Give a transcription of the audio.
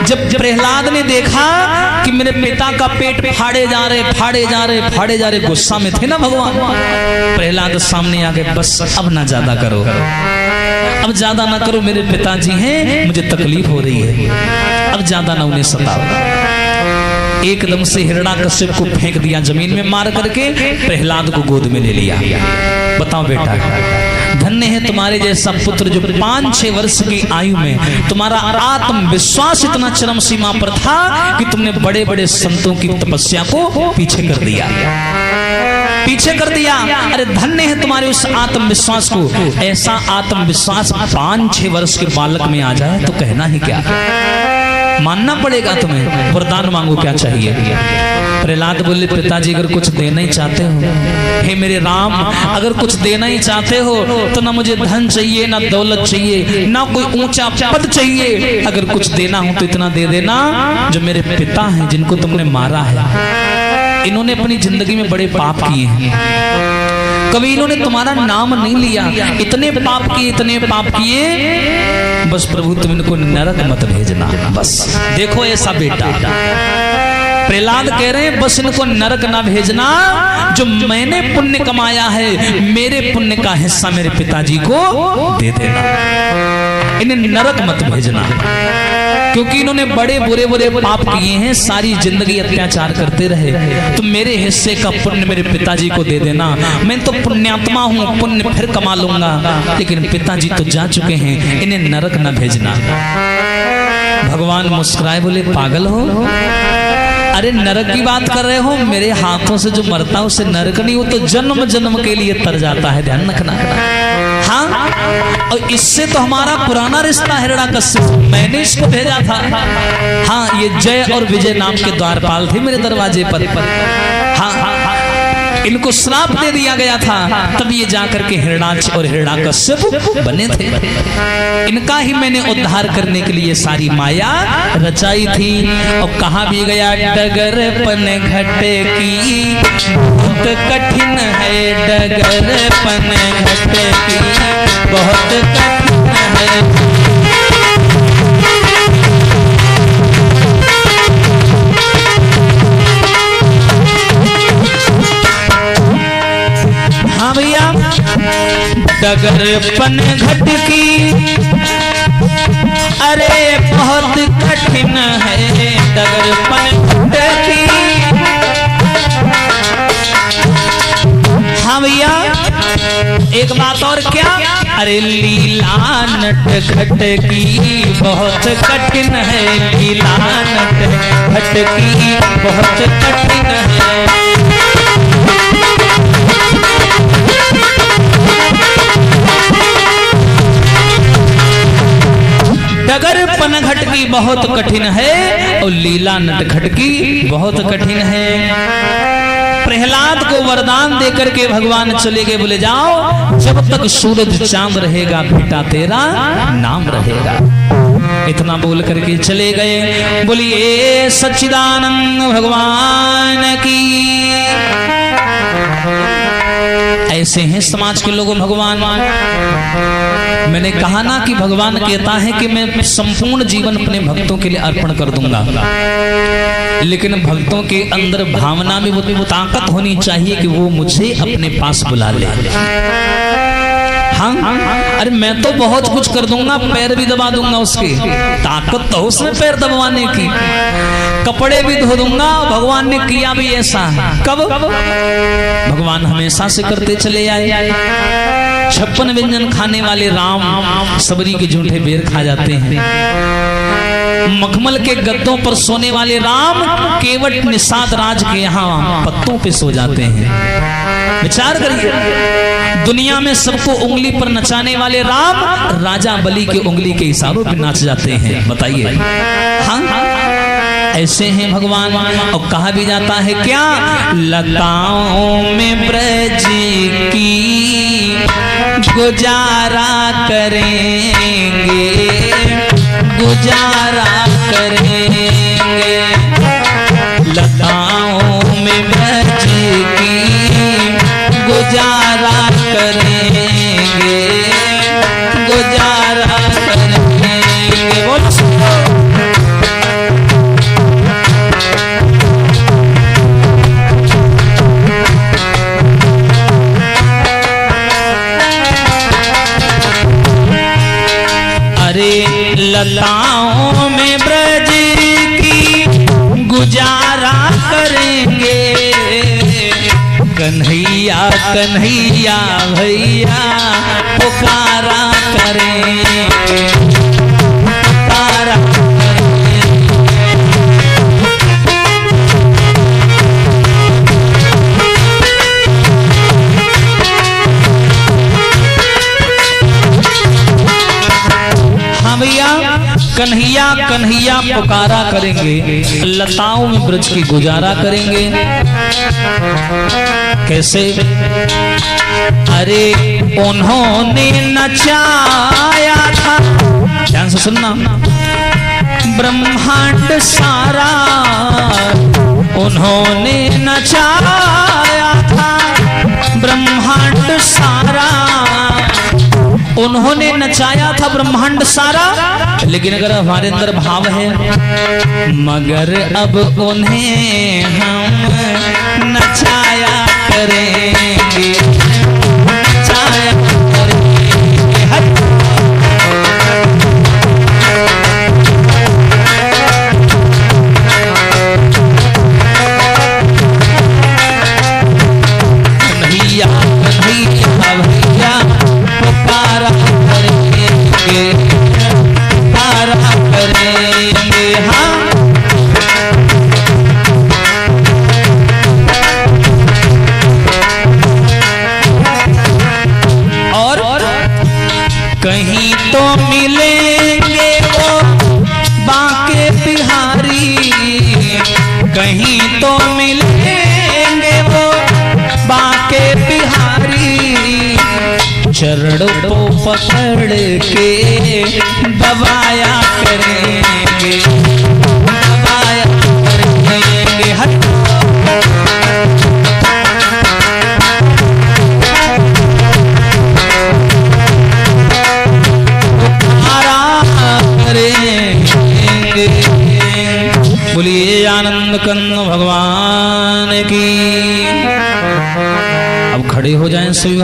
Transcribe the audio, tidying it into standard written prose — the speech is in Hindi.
जब प्रहलाद ने देखा कि मेरे पिता का पेट फाड़े जा रहे, गुस्सा में थे ना भगवान। प्रहलाद सामने आ गए, बस अब ना ज्यादा करो, अब ज्यादा ना करो, मेरे पिताजी हैं, मुझे तकलीफ हो रही है, अब ज्यादा ना उन्हें सताओ। एकदम से हिरण्याकश्यप को फेंक दिया जमीन में मार करके, प्रहलाद को गोद में ले लिया। बताओ बेटा, धन्य है तुम्हारे जैसा पुत्र जो 5-6 वर्ष की आयु में तुम्हारा आत्मविश्वास इतना चरम सीमा पर था कि तुमने बड़े बड़े संतों की तपस्या को पीछे कर दिया। अरे धन्य है तुम्हारे उस आत्मविश्वास को। ऐसा आत्मविश्वास 5-6 वर्ष के बालक में आ जाए तो कहना ही क्या, मानना पड़ेगा तुम्हें। वरदान मांगो, क्या चाहिए? प्रहलाद बोले, पिताजी अगर कुछ देना ही चाहते हो, हे मेरे राम, अगर कुछ देना ही चाहते हो तो ना मुझे धन चाहिए, ना दौलत चाहिए, ना कोई ऊंचा पद चाहिए। अगर कुछ देना हो तो इतना दे देना, जो मेरे पिता हैं जिनको तुमने मारा है, इन्होंने अपनी जिंदगी में बड़े पाप किए हैं, कभी इन्होंने तुम्हारा नाम नहीं लिया, इतने पाप किए, बस प्रभु तुम इनको नरक मत भेजना। बस देखो ऐसा बेटा, प्रहलाद कह रहे हैं बस इनको नरक ना भेजना, जो मैंने पुण्य कमाया है, मेरे पुण्य का हिस्सा मेरे पिताजी को दे देना, इन्हें नरक मत भेजना, क्योंकि इन्होंने बड़े बुरे पाप किए हैं, सारी जिंदगी अत्याचार करते रहे। तो मेरे हिस्से का पुण्य मेरे पिताजी को दे देना। मैं तो पुण्यात्मा हूँ, पुण्य फिर कमा लूंगा, लेकिन पिताजी तो जा चुके हैं, इन्हें नरक न भेजना। भगवान मुस्कुराए, बोले पागल हो, अरे नरक की बात कर रहे हो, मेरे हाथों से जो मरता है उसे नरक नहीं, वो तो जन्म जन्म के लिए तर जाता है, ध्यान रखना। हाँ, और इससे तो हमारा पुराना रिश्ता है हिरण्याकश्यप, मैंने इसको भेजा था। हाँ, ये जय और विजय नाम के द्वारपाल थे मेरे दरवाजे पर। हाँ, इनको श्राप दे दिया गया था, तब ये जाकर के हिरण्याक्ष और हिरण्याकश्यप बने थे। इनका ही मैंने उद्धार करने के लिए सारी माया रचाई थी। और कहा भी गया, डगरपन घटे की बहुत कठिन है, डगरपन घटे की बहुत कठिन है। हाँ भैया, डगरपन घट की अरे बहुत कठिन है, डगरपन घट की। हाँ भैया, एक बात और क्या, अरे लीला नट घट की बहुत कठिन है, लीला नट घट की बहुत कठिन है। डगरपन घट की बहुत कठिन है और लीला नट घट की बहुत कठिन है। प्रहलाद को वरदान देकर के भगवान चले गए, बोले जाओ, जब तक सूरज चांद रहेगा बेटा तेरा नाम रहेगा। इतना बोल करके चले गए। बोलिए सच्चिदानंद भगवान की। ऐसे हैं समाज के लोग भगवान। मैंने कहा ना कि भगवान कहता है कि मैं संपूर्ण जीवन अपने भक्तों के लिए अर्पण कर दूंगा, लेकिन भक्तों के अंदर भावना में वो ताकत होनी चाहिए कि वो मुझे अपने पास बुला ले। हाँ, अरे मैं तो बहुत कुछ कर दूंगा, पैर भी दबा दूंगा उसके, ताकत तो उसमें पैर दबाने की, कपड़े भी धो दूंगा। भगवान ने किया भी ऐसा। कब? भगवान हमेशा से करते चले आए। 56 व्यंजन खाने वाले राम सबरी के जूठे बेर खा जाते हैं। मखमल के गद्दों पर सोने वाले राम केवट निषाद राज के यहाँ पत्तों पे सो जाते हैं। विचार करिए, दुनिया में सबको उंगली पर नचाने वाले राम राजा बलि के उंगली के इशारों पे नाच जाते हैं। बताइए। हाँ, ऐसे हैं भगवान। और कहा भी जाता है क्या, लताओं में ब्रज की गुजारा करेंगे, गुजारा करेंगे, लताओं में ब्रज की गुजारा करेंगे, गुजारा अरे लताओं में ब्रज की गुजारा करेंगे, कन्हैया कन्हैया भैया पुकारा करेंगे, पुकारा भैया कन्हैया कन्हैया पुकारा करेंगे, लताओं में ब्रज की गुजारा करेंगे। कैसे? अरे उन्होंने नचाया था, ध्यान से सुनना, ब्रह्मांड सारा उन्होंने नचाया था, ब्रह्मांड सारा उन्होंने नचाया था ब्रह्मांड सारा। लेकिन अगर हमारे अंदर भाव है, मगर अब उन्हें हम नचाया करेंगे, नचाया करेंगे। कन्हैया कन्हैया भैया पुकारा करेंगे, पुकारा करेंगे। हाँ और कहीं तो मिलेंगे वो बांके बिहारी, कहीं तो मिलेंगे वो बांके बिहारी, चरणों को पकड़ के दबाया करेंगे, दबाया करेंगे। बोलिए आनंद कंद भगवान की। अब खड़े हो जाएं सभी।